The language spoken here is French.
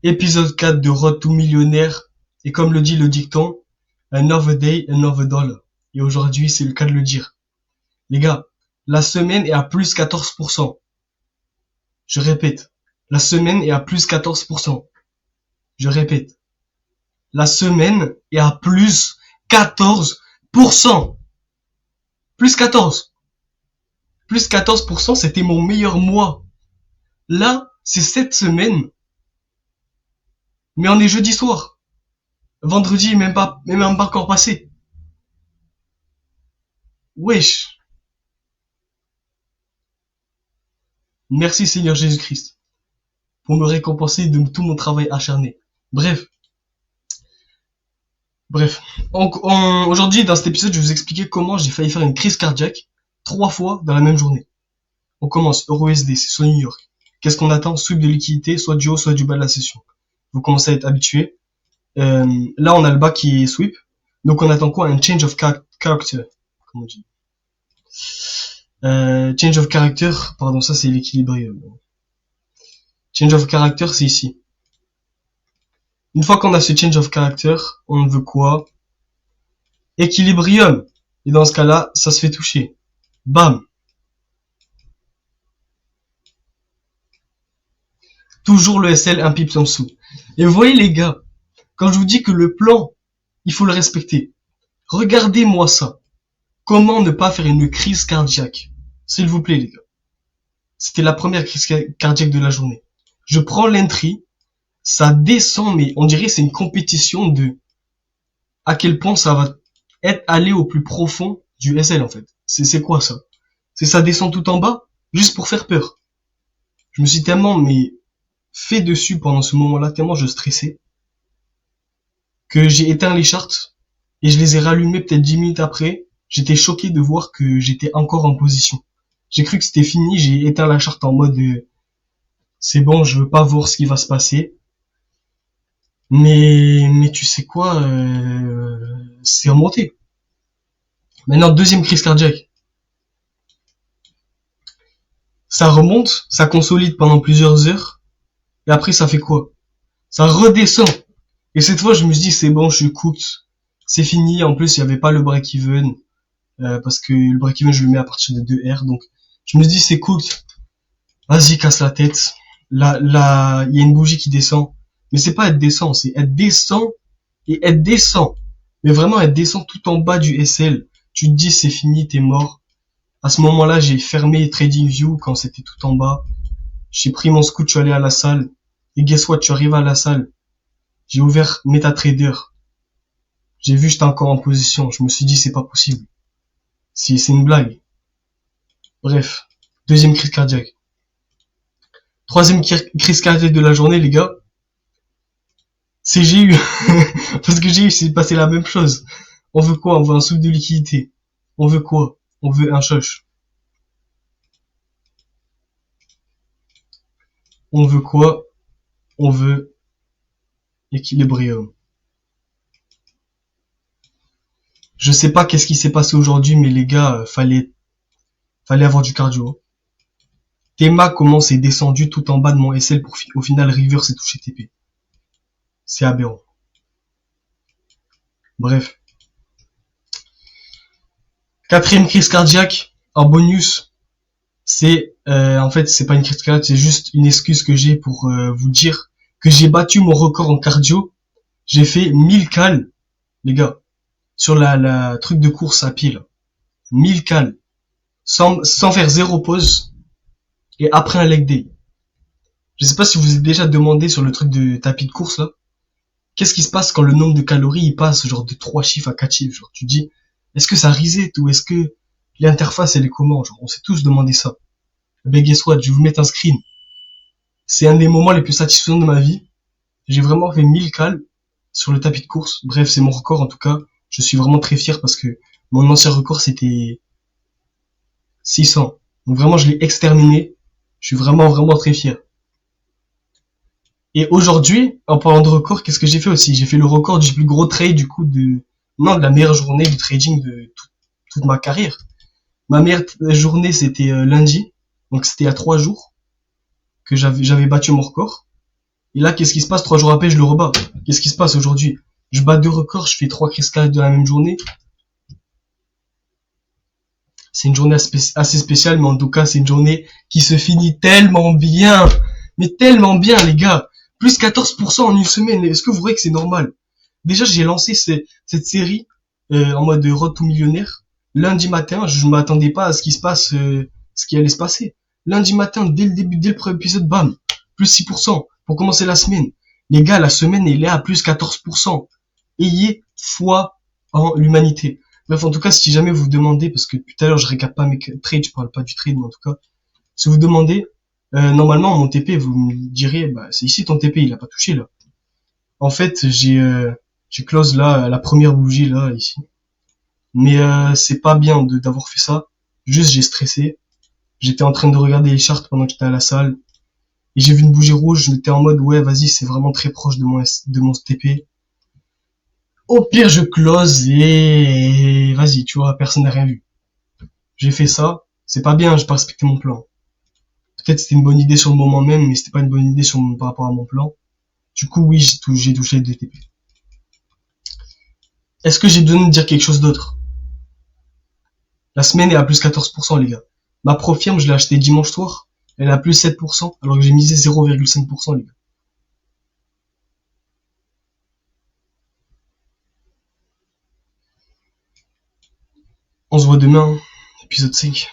Épisode 4 de Road to Millionnaire. Et comme le dit le dicton, another day, another dollar. Et aujourd'hui, c'est le cas de le dire. Les gars, la semaine est à plus 14%. Je répète, la semaine est à plus 14%. Je répète, la semaine est à plus 14%. Plus 14. Plus 14%, c'était mon meilleur mois. Là, c'est cette semaine. Mais on est jeudi soir. Vendredi est même pas encore passé. Wesh. Merci Seigneur Jésus-Christ pour me récompenser de tout mon travail acharné. Bref. Aujourd'hui, dans cet épisode, je vais vous expliquer comment j'ai failli faire une crise cardiaque 3 fois dans la même journée. On commence, EuroUSD, c'est soit New York. Qu'est-ce qu'on attend? Sweep de liquidité, soit du haut, soit du bas de la session. Vous commencez à être habitué. Là, on a le bas qui est sweep. Donc, on attend quoi? Un change of character. Comment on dit? Change of character, pardon, ça c'est l'équilibré. Change of character, c'est ici. Une fois qu'on a ce change of character, on veut quoi? Équilibrium. Et dans ce cas-là, ça se fait toucher. Bam. Toujours le SL un pip en dessous. Et vous voyez les gars, quand je vous dis que le plan, il faut le respecter. Regardez-moi ça. Comment ne pas faire une crise cardiaque? S'il vous plaît les gars. C'était la première crise cardiaque de la journée. Je prends l'entry, ça descend, mais on dirait que c'est une compétition de à quel point ça va être allé au plus profond du SL en fait. C'est quoi ça? C'est ça descend tout en bas, juste pour faire peur. Je me suis tellement fait dessus pendant ce moment-là, tellement je stressais, que j'ai éteint les charts et je les ai rallumés peut-être 10 minutes après. J'étais choqué de voir que j'étais encore en position. J'ai cru que c'était fini, j'ai éteint la charte en mode c'est bon, je veux pas voir ce qui va se passer. Mais tu sais quoi, c'est remonté. Maintenant, deuxième crise cardiaque. Ça remonte, ça consolide pendant plusieurs heures, et après ça fait quoi? Ça redescend. Et cette fois, je me suis dit, c'est bon, je suis cooked, c'est fini. En plus, il n'y avait pas le break-even, parce que le break-even, je le mets à partir de 2R, donc je me dis, c'est cooked. Vas-y, casse la tête. Là, il y a une bougie qui descend. Mais c'est pas elle descend, c'est elle descend et elle descend. Mais vraiment, elle descend tout en bas du SL. Tu te dis, c'est fini, t'es mort. À ce moment-là, j'ai fermé TradingView quand c'était tout en bas. J'ai pris mon scoot, je suis allé à la salle. Et guess what, je suis arrivé à la salle. J'ai ouvert MetaTrader. J'ai vu, j'étais encore en position. Je me suis dit, c'est pas possible. C'est une blague. Bref. Deuxième crise cardiaque. Troisième crise cardiaque de la journée, les gars. C'est GU. Parce que GU, c'est passé la même chose. On veut quoi? On veut un souffle de liquidité. On veut quoi? On veut un choche. On veut quoi? On veut équilibrium. Je sais pas qu'est-ce qui s'est passé aujourd'hui, mais les gars, fallait avoir du cardio. Tema, comment c'est descendu tout en bas de mon SL pour au final River s'est touché TP. C'est aberrant. Bref. Quatrième crise cardiaque, en bonus, c'est en fait c'est pas une crise cardiaque, c'est juste une excuse que j'ai pour vous dire que j'ai battu mon record en cardio. J'ai fait 1000 cals, les gars, sur la truc de course à pied là. 1000 cals, sans faire zéro pause et après un leg day. Je sais pas si vous vous êtes déjà demandé sur le truc de tapis de course là. Qu'est-ce qui se passe quand le nombre de calories il passe genre de 3 chiffres à 4 chiffres? Genre tu dis, est-ce que ça reset ou est-ce que l'interface elle est comment? Genre on s'est tous demandé ça. Ben guess what, je vais vous mettre un screen. C'est un des moments les plus satisfaisants de ma vie. J'ai vraiment fait 1000 cals sur le tapis de course. Bref, c'est mon record en tout cas. Je suis vraiment très fier parce que mon ancien record c'était 600. Donc vraiment je l'ai exterminé. Je suis vraiment très fier. Et aujourd'hui, en parlant de record, qu'est-ce que j'ai fait aussi? J'ai fait le record du plus gros trade du coup de la meilleure journée du trading de toute ma carrière. Ma meilleure journée c'était lundi. Donc c'était il y a 3 jours que j'avais battu mon record. Et là, qu'est-ce qui se passe? 3 jours après, je le rebats. Qu'est-ce qui se passe aujourd'hui? Je bats 2 records, je fais 3 crises cardiaques de la même journée. C'est une journée assez spéciale, mais en tout cas, c'est une journée qui se finit tellement bien. Mais tellement bien, les gars. Plus 14% en une semaine. Est-ce que vous voyez que c'est normal? Déjà, j'ai lancé cette série en mode Road to Millionnaire. Lundi matin, je ne m'attendais pas à ce qui se passe, ce qui allait se passer. Lundi matin, dès le début, dès le premier épisode, bam, plus 6% pour commencer la semaine. Les gars, la semaine, elle est à plus 14%. Ayez foi en l'humanité. Bref, en tout cas, si jamais vous vous demandez, parce que tout à l'heure, je récap pas mes trades, je parle pas du trade, mais en tout cas, si vous demandez, normalement, mon TP, vous me direz, bah, c'est ici ton TP, il a pas touché, là. En fait, j'ai close là, la première bougie, là, ici. Mais, c'est pas bien d'avoir fait ça. Juste, j'ai stressé. J'étais en train de regarder les charts pendant que j'étais à la salle. Et j'ai vu une bougie rouge, j'étais en mode, ouais, vas-y, c'est vraiment très proche de mon TP. Au pire, je close et vas-y, tu vois, personne n'a rien vu. J'ai fait ça. C'est pas bien, j'ai pas respecté mon plan. Peut-être c'était une bonne idée sur le moment même, mais c'était pas une bonne idée par rapport à mon plan. Du coup, oui, j'ai touché le DTP. Est-ce que j'ai besoin de dire quelque chose d'autre? La semaine est à plus 14%, les gars. Ma Pro Firme, je l'ai acheté dimanche soir. Elle est à plus 7%, alors que j'ai misé 0,5%, les gars. On se voit demain, épisode 5.